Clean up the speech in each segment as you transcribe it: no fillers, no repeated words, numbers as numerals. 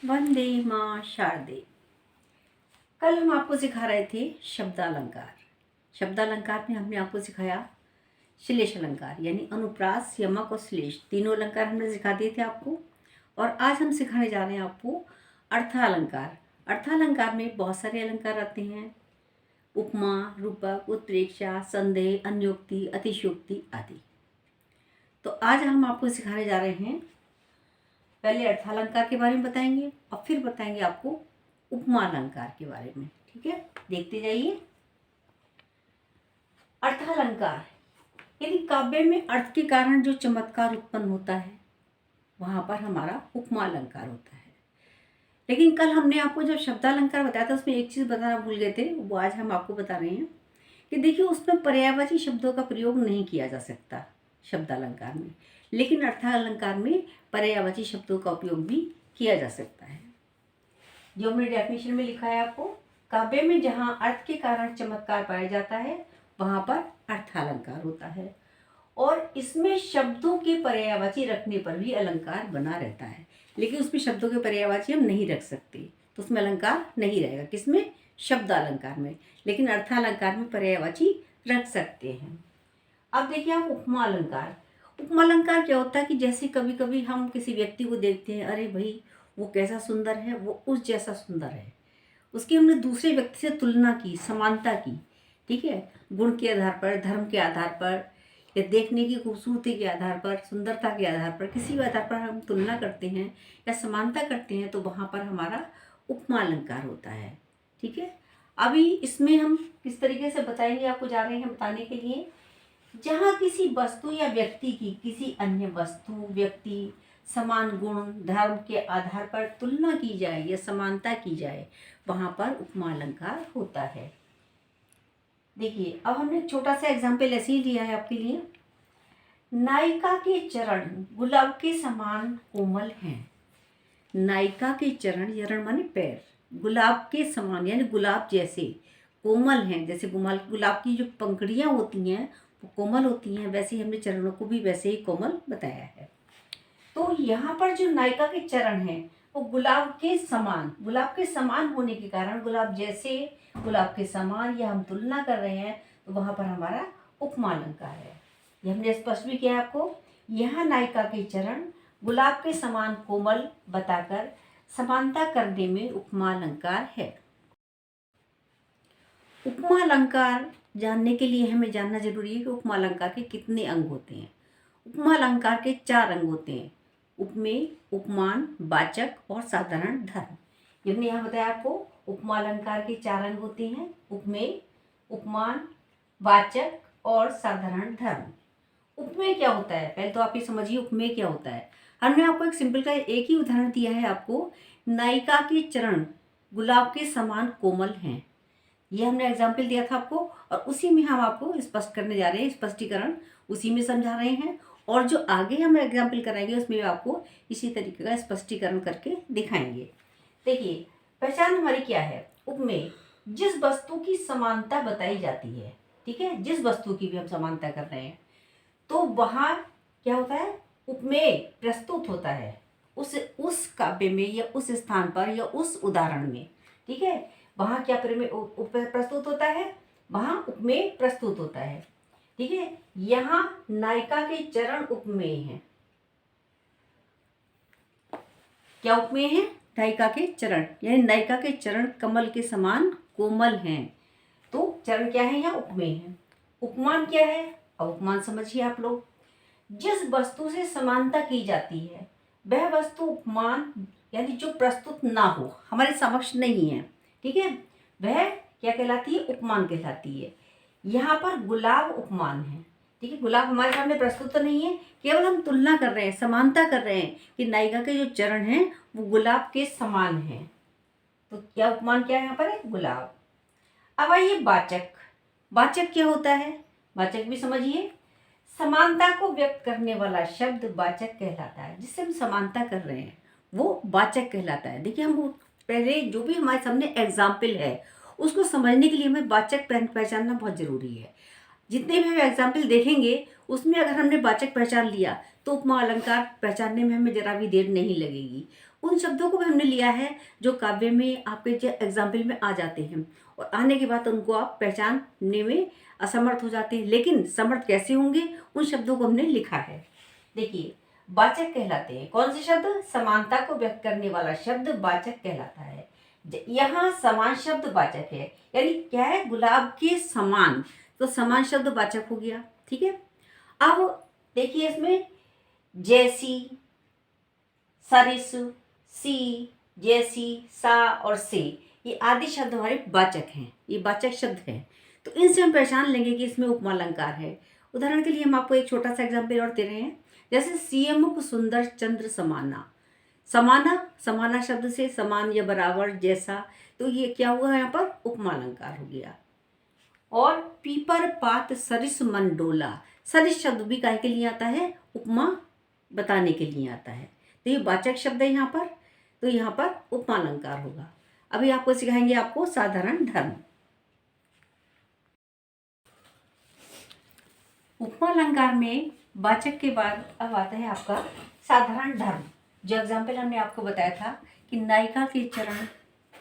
वंदे माँ शारदे। कल हम आपको सिखा रहे थे शब्दालंकार। शब्दालंकार में हमने आपको सिखाया श्लेष अलंकार यानी अनुप्रास, यमक और श्लेष तीनों अलंकार हमने सिखा दिए थे आपको। और आज हम सिखाने जा रहे हैं आपको अर्थालंकार। अर्थालंकार में बहुत सारे अलंकार आते हैं, उपमा, रूपक, उत्प्रेक्षा, संदेह, अन्योक्ति, अतिशयोक्ति आदि। तो आज हम आपको सिखाने जा रहे हैं, पहले अर्थालंकार के बारे में बताएंगे और फिर बताएंगे आपको उपमा अलंकार के बारे में। ठीक है, देखते जाइए। अर्थालंकार यानी काव्य में अर्थ के कारण जो चमत्कार उत्पन्न होता है, वहां पर हमारा उपमा अलंकार होता है। लेकिन कल हमने आपको जब शब्दालंकार बताया था, उसमें एक चीज बताना भूल गए थे, वो आज हम आपको बता रहे हैं कि देखिए उसमें पर्यायवाची शब्दों का प्रयोग नहीं किया जा सकता शब्दालंकार में, लेकिन अर्थालंकार में पर्यायवाची शब्दों का उपयोग भी किया जा सकता है। जो हमने डेफिनेशन में लिखा है आपको, काव्य में जहां अर्थ के कारण चमत्कार पाया जाता है वहां पर अर्थालंकार होता है, और इसमें शब्दों के पर्यायवाची रखने पर भी अलंकार बना रहता है। लेकिन उसमें शब्दों के पर्यायवाची हम नहीं रख सकते, तो उसमें अलंकार नहीं रहेगा। किसमें? शब्दालंकार में। लेकिन अर्थालंकार में पर्यायवाची रख सकते हैं। अब देखिए आप उपमा अलंकार। उपमा अलंकार क्या होता है कि जैसे कभी कभी हम किसी व्यक्ति को देखते हैं, अरे भाई वो कैसा सुंदर है, वो उस जैसा सुंदर है, उसकी हमने दूसरे व्यक्ति से तुलना की, समानता की। ठीक है, गुण के आधार पर, धर्म के आधार पर, या देखने की खूबसूरती के आधार पर, सुंदरता के आधार पर, किसी भी आधार पर हम तुलना करते हैं या समानता करते हैं, तो वहाँ पर हमारा उपमा अलंकार होता है। ठीक है, अभी इसमें हम किस तरीके से बताएंगे, आपको जा रहे हैं बताने के लिए। जहाँ किसी वस्तु या व्यक्ति की किसी अन्य वस्तु, व्यक्ति, समान गुण, धर्म के आधार पर तुलना की जाए या समानता की जाए, वहां पर उपमा अलंकार होता है। देखिए अब हमने एक छोटा सा एग्जाम्पल ऐसे ही लिया है आपके लिए। नायिका के चरण गुलाब के समान कोमल हैं। नायिका के चरण, चरण माने पैर, गुलाब के समान यानी गुलाब जैसे कोमल हैं। जैसे गुलाब की जो पंखुड़ियाँ होती हैं वो कोमल होती हैं, वैसे ही हमने चरणों को भी वैसे ही कोमल बताया है। तो यहाँ पर जो नायिका के चरण हैं वो गुलाब के समान, गुलाब के समान होने के कारण, गुलाब जैसे, गुलाब के समान, या हम तुलना कर रहे हैं, तो वहाँ पर हमारा उपमा अलंकार है। ये हमने स्पष्ट भी किया है आपको। यहाँ नायिका के चरण गुलाब के समान कोमल बताकर समानता करने में उपमा अलंकार है। उपमा अलंकार जानने के लिए हमें जानना जरूरी है कि उपमा अलंकार के कितने अंग होते हैं। उपमा अलंकार के 4 अंग होते हैं: उपमेय, उपमान, वाचक और साधारण धर्म। ये हमने यहाँ बताया आपको। उपमा अलंकार के 4 अंग होते हैं: उपमेय, उपमान, वाचक और साधारण धर्म। उपमेय क्या होता है, पहले तो आप ये समझिए उपमेय क्या होता है। हमने आपको एक सिंपल का एक ही उदाहरण दिया है आपको, नायिका के चरण गुलाब के समान कोमल हैं। ये हमने एग्जाम्पल दिया था आपको, और उसी में हम आपको स्पष्ट करने जा रहे हैं, स्पष्टीकरण उसी में समझा रहे हैं। और जो आगे हम एग्जाम्पल कराएंगे उसमें आपको इसी तरीके का स्पष्टीकरण करके दिखाएंगे। देखिए पहचान हमारी क्या है। उपमेय, जिस वस्तु की समानता बताई जाती है, ठीक है, जिस वस्तु की भी हम समानता कर रहे हैं, तो वहाँ क्या होता है, उपमेय प्रस्तुत होता है उस काव्य में या उस स्थान पर या उस उदाहरण में। ठीक है, वहाँ क्या प्रस्तुत होता है, वहाँ उपमेय प्रस्तुत होता है। ठीक है, यहाँ नायिका के चरण उपमेय हैं। क्या उपमेय है? नायिका के चरण, यानी नायिका के चरण कमल के समान कोमल हैं। तो चरण क्या है, यहाँ उपमेय है। उपमान क्या है? अब उपमान समझिए आप लोग। जिस वस्तु से समानता की जाती है वह वस्तु उपमान यानी जो प्रस्तुत ना हो, हमारे समक्ष नहीं है, ठीक है, वह क्या कहलाती है, उपमान कहलाती है। यहाँ पर गुलाब उपमान है। ठीक है, गुलाब हमारे सामने प्रस्तुत तो नहीं है, केवल हम तुलना कर रहे हैं, समानता कर रहे हैं कि नायिका के जो चरण हैं वो गुलाब के समान हैं। तो क्या उपमान क्या है यहाँ पर है, गुलाब। अब आइए वाचक। वाचक क्या होता है, वाचक भी समझिए। समानता को व्यक्त करने वाला शब्द वाचक कहलाता है। जिससे हम समानता कर रहे हैं वो वाचक कहलाता है। देखिए हम पहले जो भी हमारे सामने एग्जाम्पल है उसको समझने के लिए हमें वाचक पहचानना बहुत जरूरी है। जितने भी हम एग्जाम्पल देखेंगे उसमें अगर हमने वाचक पहचान लिया तो उपमा अलंकार पहचानने में हमें जरा भी देर नहीं लगेगी। उन शब्दों को भी हमने लिया है जो काव्य में आपके जो एग्जाम्पल में आ जाते हैं, और आने के बाद उनको आप पहचानने में असमर्थ हो जाते हैं। लेकिन समर्थ कैसे होंगे, उन शब्दों को हमने लिखा है। देखिए, वाचक कहलाते हैं कौन से शब्द, समानता को व्यक्त करने वाला शब्द वाचक कहलाता है। यहाँ समान शब्द वाचक है, यानी क्या है, गुलाब के समान, तो समान शब्द वाचक हो गया। ठीक है, अब देखिए इसमें जैसी, सरिस, सी, जैसी, सा और से, ये आदि शब्द हमारे वाचक हैं, ये वाचक शब्द हैं। तो इनसे हम पहचान लेंगे कि इसमें उपमा अलंकार है। उदाहरण के लिए हम आपको एक छोटा सा एग्जाम्पल और दे रहे हैं, जैसे सीएमुख सुंदर चंद्र समाना। समाना, समाना शब्द से समान या बराबर, जैसा, तो ये क्या हुआ यहाँ पर, उपमा अलंकार हो गया। और पीपर पात सरिस मन डोला, सरिस शब्द भी काहे के लिए आता है, उपमा बताने के लिए आता है। तो ये वाचक शब्द है यहाँ पर, तो यहाँ पर उपमा अलंकार होगा। अभी आपको सिखाएंगे आपको साधारण धर्म। उपमा अलंकार में वाचक के बाद अब आता है आपका साधारण धर्म। जो एग्जाम्पल हमने आपको बताया था कि नायिका के चरण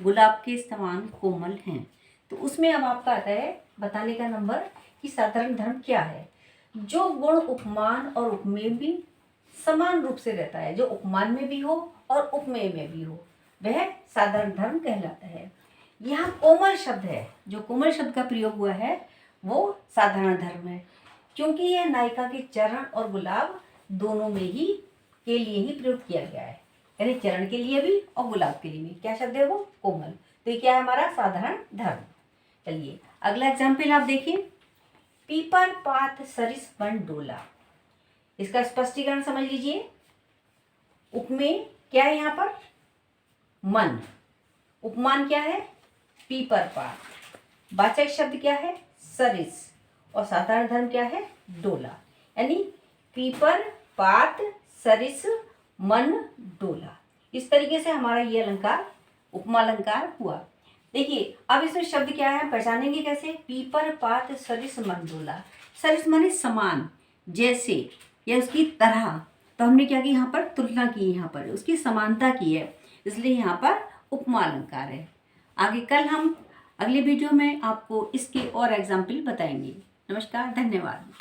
गुलाब के समान कोमल हैं, तो उसमें अब आपका आता है बताने का नंबर कि साधारण धर्म क्या है। जो गुण उपमान और उपमेय में समान रूप से रहता है, जो उपमान में भी हो और उपमेय में भी हो, वह साधारण धर्म कहलाता है। यहाँ कोमल शब्द है, जो कोमल शब्द का प्रयोग हुआ है वो साधारण धर्म है, क्योंकि यह नायिका के चरण और गुलाब दोनों में ही के लिए ही प्रयोग किया गया है, यानी चरण के लिए भी और गुलाब के लिए भी। क्या शब्द है वो, कोमल। तो ये क्या है हमारा साधारण धर्म। चलिए अगला एग्जाम्पल आप देखिए, पीपर पात सरिस मन डोला। इसका स्पष्टीकरण समझ लीजिए। उपमेय क्या है यहाँ पर, मन। उपमान क्या है, पीपर पात। वाचक शब्द क्या है, सरिस। और साधारण धर्म क्या है, डोला। यानी पीपर पात सरिस मन डोला। इस तरीके से हमारा ये अलंकार उपमा अलंकार हुआ। देखिए अब इसमें शब्द क्या है, पहचानेंगे कैसे, पीपर पात सरिस मन डोला। सरिस माने समान, जैसे या उसकी तरह। तो हमने क्या की, यहाँ पर तुलना की, यहाँ पर उसकी समानता की है, इसलिए यहाँ पर उपमा अलंकार है। आगे कल हम अगले वीडियो में आपको इसके और एग्जाम्पल बताएंगे। नमस्कार, धन्यवाद।